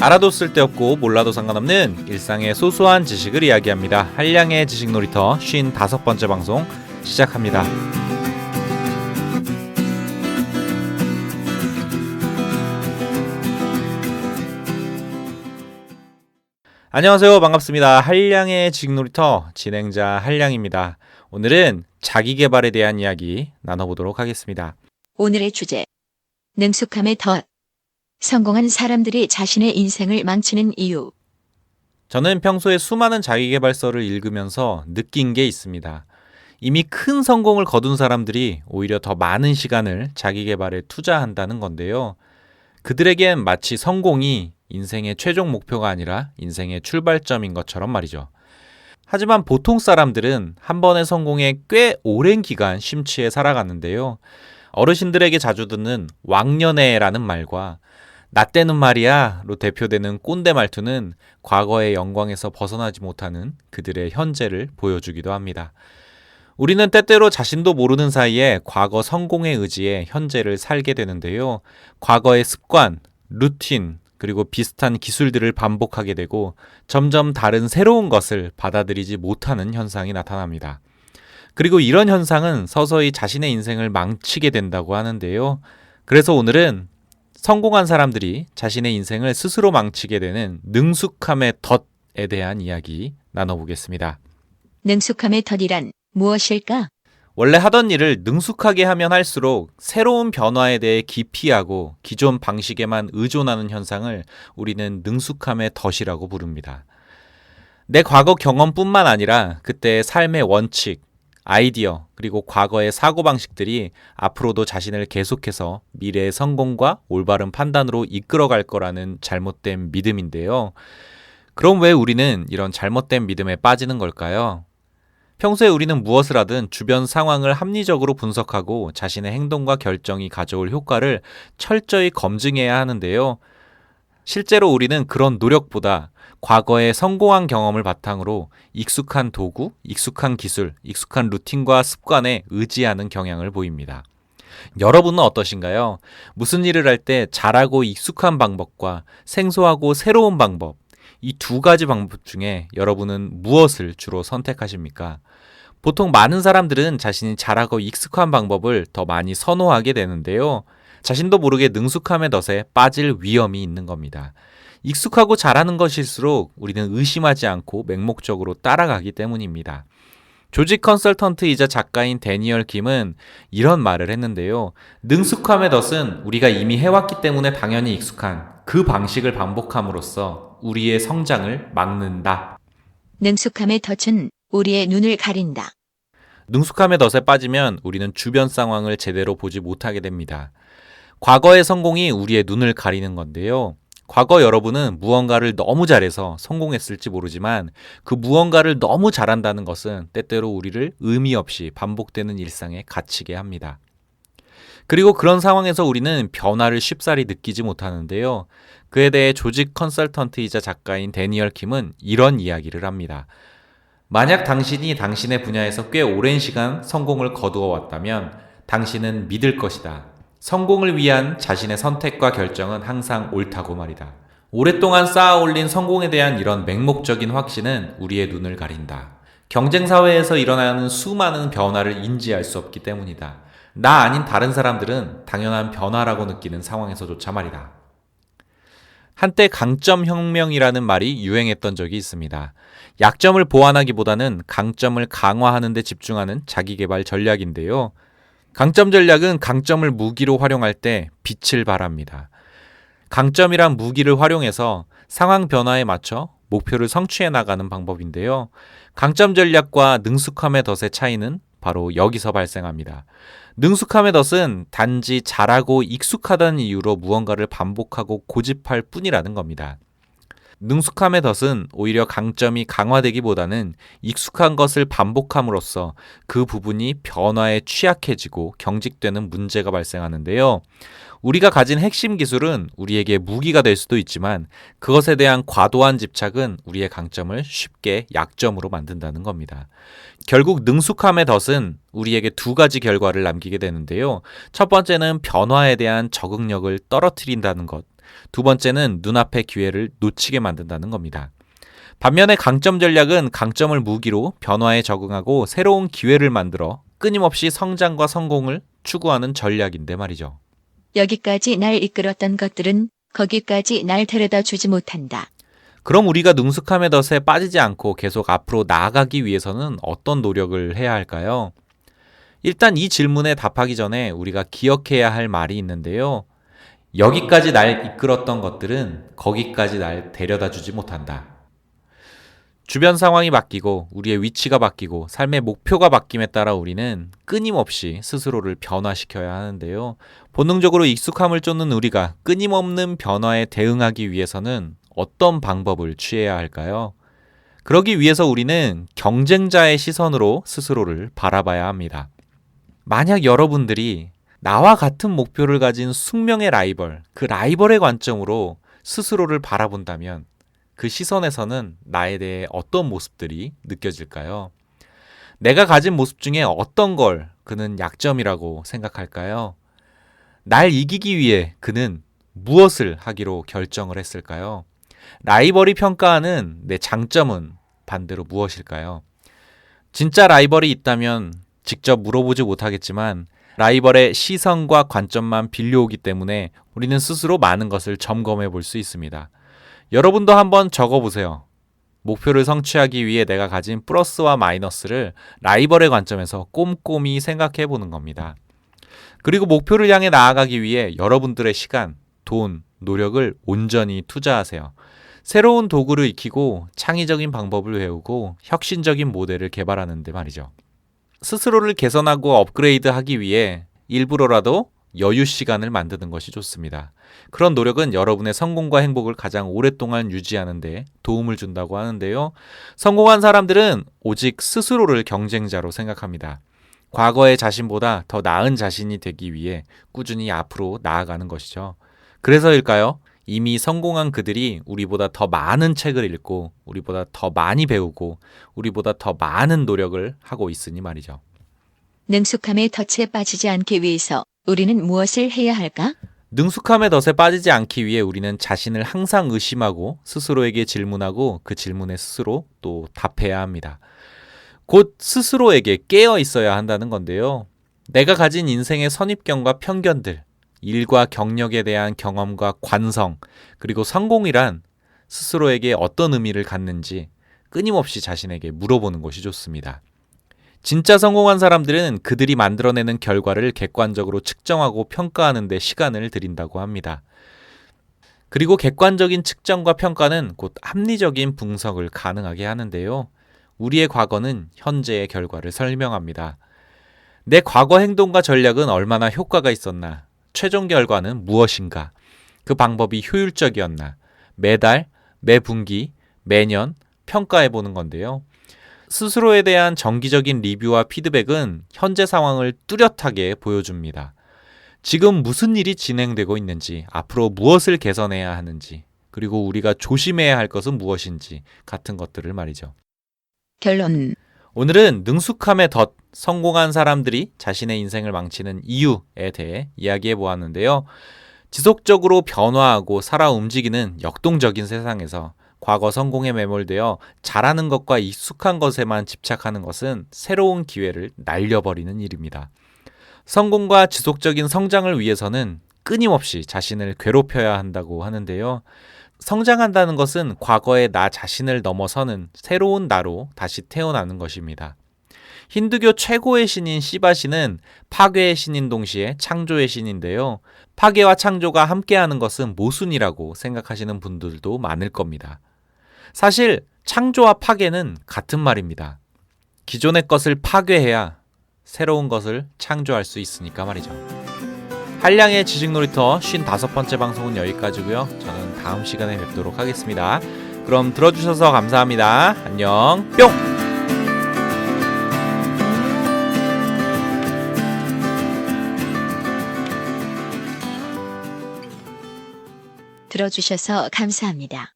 알아도 쓸데없고 몰라도 상관없는 일상의 소소한 지식을 이야기합니다. 한량의 지식놀이터 55번째 방송 시작합니다. 안녕하세요. 반갑습니다. 한량의 지식놀이터 진행자 한량입니다. 오늘은 자기계발에 대한 이야기 나눠보도록 하겠습니다. 오늘의 주제, 능숙함의 덫. 성공한 사람들이 자신의 인생을 망치는 이유. 저는 평소에 수많은 자기계발서를 읽으면서 느낀 게 있습니다. 이미 큰 성공을 거둔 사람들이 오히려 더 많은 시간을 자기계발에 투자한다는 건데요. 그들에겐 마치 성공이 인생의 최종 목표가 아니라 인생의 출발점인 것처럼 말이죠. 하지만 보통 사람들은 한 번의 성공에 꽤 오랜 기간 심취해 살아가는데요. 어르신들에게 자주 듣는 왕년애라는 말과 나 때는 말이야로 대표되는 꼰대 말투는 과거의 영광에서 벗어나지 못하는 그들의 현재를 보여주기도 합니다. 우리는 때때로 자신도 모르는 사이에 과거 성공의 의지에 현재를 살게 되는데요. 과거의 습관, 루틴, 그리고 비슷한 기술들을 반복하게 되고 점점 다른 새로운 것을 받아들이지 못하는 현상이 나타납니다. 그리고 이런 현상은 서서히 자신의 인생을 망치게 된다고 하는데요. 그래서 오늘은 성공한 사람들이 자신의 인생을 스스로 망치게 되는 능숙함의 덫에 대한 이야기 나눠보겠습니다. 능숙함의 덫이란 무엇일까? 원래 하던 일을 능숙하게 하면 할수록 새로운 변화에 대해 기피하고 기존 방식에만 의존하는 현상을 우리는 능숙함의 덫이라고 부릅니다. 내 과거 경험뿐만 아니라 그때의 삶의 원칙, 아이디어, 그리고 과거의 사고방식들이 앞으로도 자신을 계속해서 미래의 성공과 올바른 판단으로 이끌어갈 거라는 잘못된 믿음인데요. 그럼 왜 우리는 이런 잘못된 믿음에 빠지는 걸까요? 평소에 우리는 무엇을 하든 주변 상황을 합리적으로 분석하고 자신의 행동과 결정이 가져올 효과를 철저히 검증해야 하는데요. 실제로 우리는 그런 노력보다 과거의 성공한 경험을 바탕으로 익숙한 도구, 익숙한 기술, 익숙한 루틴과 습관에 의지하는 경향을 보입니다. 여러분은 어떠신가요? 무슨 일을 할 때 잘하고 익숙한 방법과 생소하고 새로운 방법, 이 두 가지 방법 중에 여러분은 무엇을 주로 선택하십니까? 보통 많은 사람들은 자신이 잘하고 익숙한 방법을 더 많이 선호하게 되는데요. 자신도 모르게 능숙함의 덫에 빠질 위험이 있는 겁니다. 익숙하고 잘하는 것일수록 우리는 의심하지 않고 맹목적으로 따라가기 때문입니다. 조직 컨설턴트이자 작가인 데니얼 김은 이런 말을 했는데요. 능숙함의 덫은 우리가 이미 해왔기 때문에 당연히 익숙한 그 방식을 반복함으로써 우리의 성장을 막는다. 능숙함의 덫은 우리의 눈을 가린다. 능숙함의 덫에 빠지면 우리는 주변 상황을 제대로 보지 못하게 됩니다. 과거의 성공이 우리의 눈을 가리는 건데요. 과거 여러분은 무언가를 너무 잘해서 성공했을지 모르지만 그 무언가를 너무 잘한다는 것은 때때로 우리를 의미 없이 반복되는 일상에 갇히게 합니다. 그리고 그런 상황에서 우리는 변화를 쉽사리 느끼지 못하는데요. 그에 대해 조직 컨설턴트이자 작가인 데니얼 킴은 이런 이야기를 합니다. 만약 당신이 당신의 분야에서 꽤 오랜 시간 성공을 거두어 왔다면 당신은 믿을 것이다. 성공을 위한 자신의 선택과 결정은 항상 옳다고 말이다. 오랫동안 쌓아올린 성공에 대한 이런 맹목적인 확신은 우리의 눈을 가린다. 경쟁사회에서 일어나는 수많은 변화를 인지할 수 없기 때문이다. 나 아닌 다른 사람들은 당연한 변화라고 느끼는 상황에서조차 말이다. 한때 강점혁명이라는 말이 유행했던 적이 있습니다. 약점을 보완하기보다는 강점을 강화하는 데 집중하는 자기계발 전략인데요. 강점 전략은 강점을 무기로 활용할 때 빛을 발합니다. 강점이란 무기를 활용해서 상황 변화에 맞춰 목표를 성취해 나가는 방법인데요. 강점 전략과 능숙함의 덫의 차이는 바로 여기서 발생합니다. 능숙함의 덫은 단지 잘하고 익숙하다는 이유로 무언가를 반복하고 고집할 뿐이라는 겁니다. 능숙함의 덫은 오히려 강점이 강화되기보다는 익숙한 것을 반복함으로써 그 부분이 변화에 취약해지고 경직되는 문제가 발생하는데요. 우리가 가진 핵심 기술은 우리에게 무기가 될 수도 있지만 그것에 대한 과도한 집착은 우리의 강점을 쉽게 약점으로 만든다는 겁니다. 결국 능숙함의 덫은 우리에게 두 가지 결과를 남기게 되는데요. 첫 번째는 변화에 대한 적응력을 떨어뜨린다는 것. 두 번째는 눈앞의 기회를 놓치게 만든다는 겁니다. 반면에 강점 전략은 강점을 무기로 변화에 적응하고 새로운 기회를 만들어 끊임없이 성장과 성공을 추구하는 전략인데 말이죠. 여기까지 날 이끌었던 것들은 거기까지 날 데려다 주지 못한다. 그럼 우리가 능숙함의 덫에 빠지지 않고 계속 앞으로 나아가기 위해서는 어떤 노력을 해야 할까요? 일단 이 질문에 답하기 전에 우리가 기억해야 할 말이 있는데요. 여기까지 날 이끌었던 것들은 거기까지 날 데려다 주지 못한다. 주변 상황이 바뀌고 우리의 위치가 바뀌고 삶의 목표가 바뀜에 따라 우리는 끊임없이 스스로를 변화시켜야 하는데요. 본능적으로 익숙함을 쫓는 우리가 끊임없는 변화에 대응하기 위해서는 어떤 방법을 취해야 할까요? 그러기 위해서 우리는 경쟁자의 시선으로 스스로를 바라봐야 합니다. 만약 여러분들이 나와 같은 목표를 가진 숙명의 라이벌, 그 라이벌의 관점으로 스스로를 바라본다면 그 시선에서는 나에 대해 어떤 모습들이 느껴질까요? 내가 가진 모습 중에 어떤 걸 그는 약점이라고 생각할까요? 날 이기기 위해 그는 무엇을 하기로 결정을 했을까요? 라이벌이 평가하는 내 장점은 반대로 무엇일까요? 진짜 라이벌이 있다면 직접 물어보지 못하겠지만 라이벌의 시선과 관점만 빌려오기 때문에 우리는 스스로 많은 것을 점검해 볼 수 있습니다. 여러분도 한번 적어보세요. 목표를 성취하기 위해 내가 가진 플러스와 마이너스를 라이벌의 관점에서 꼼꼼히 생각해 보는 겁니다. 그리고 목표를 향해 나아가기 위해 여러분들의 시간, 돈, 노력을 온전히 투자하세요. 새로운 도구를 익히고 창의적인 방법을 외우고 혁신적인 모델을 개발하는데 말이죠. 스스로를 개선하고 업그레이드하기 위해 일부러라도 여유 시간을 만드는 것이 좋습니다. 그런 노력은 여러분의 성공과 행복을 가장 오랫동안 유지하는 데 도움을 준다고 하는데요. 성공한 사람들은 오직 스스로를 경쟁자로 생각합니다. 과거의 자신보다 더 나은 자신이 되기 위해 꾸준히 앞으로 나아가는 것이죠. 그래서일까요? 이미 성공한 그들이 우리보다 더 많은 책을 읽고 우리보다 더 많이 배우고 우리보다 더 많은 노력을 하고 있으니 말이죠. 능숙함의 덫에 빠지지 않기 위해서 우리는 무엇을 해야 할까? 능숙함의 덫에 빠지지 않기 위해 우리는 자신을 항상 의심하고 스스로에게 질문하고 그 질문에 스스로 또 답해야 합니다. 곧 스스로에게 깨어 있어야 한다는 건데요. 내가 가진 인생의 선입견과 편견들, 일과 경력에 대한 경험과 관성, 그리고 성공이란 스스로에게 어떤 의미를 갖는지 끊임없이 자신에게 물어보는 것이 좋습니다. 진짜 성공한 사람들은 그들이 만들어내는 결과를 객관적으로 측정하고 평가하는 데 시간을 들인다고 합니다. 그리고 객관적인 측정과 평가는 곧 합리적인 분석을 가능하게 하는데요. 우리의 과거는 현재의 결과를 설명합니다. 내 과거 행동과 전략은 얼마나 효과가 있었나? 최종 결과는 무엇인가? 그 방법이 효율적이었나? 매달, 매분기, 매년 평가해 보는 건데요. 스스로에 대한 정기적인 리뷰와 피드백은 현재 상황을 뚜렷하게 보여줍니다. 지금 무슨 일이 진행되고 있는지, 앞으로 무엇을 개선해야 하는지, 그리고 우리가 조심해야 할 것은 무엇인지 같은 것들을 말이죠. 결론. 오늘은 능숙함의 덫, 성공한 사람들이 자신의 인생을 망치는 이유에 대해 이야기해 보았는데요. 지속적으로 변화하고 살아 움직이는 역동적인 세상에서 과거 성공에 매몰되어 잘하는 것과 익숙한 것에만 집착하는 것은 새로운 기회를 날려버리는 일입니다. 성공과 지속적인 성장을 위해서는 끊임없이 자신을 괴롭혀야 한다고 하는데요. 성장한다는 것은 과거의 나 자신을 넘어서는 새로운 나로 다시 태어나는 것입니다. 힌두교 최고의 신인 시바시는 파괴의 신인 동시에 창조의 신인데요. 파괴와 창조가 함께하는 것은 모순이라고 생각하시는 분들도 많을 겁니다. 사실 창조와 파괴는 같은 말입니다. 기존의 것을 파괴해야 새로운 것을 창조할 수 있으니까 말이죠. 한량의 지식놀이터 55번째 방송은 여기까지고요. 저는 다음 시간에 뵙도록 하겠습니다. 그럼 들어주셔서 감사합니다. 안녕 뿅! 들어주셔서 감사합니다.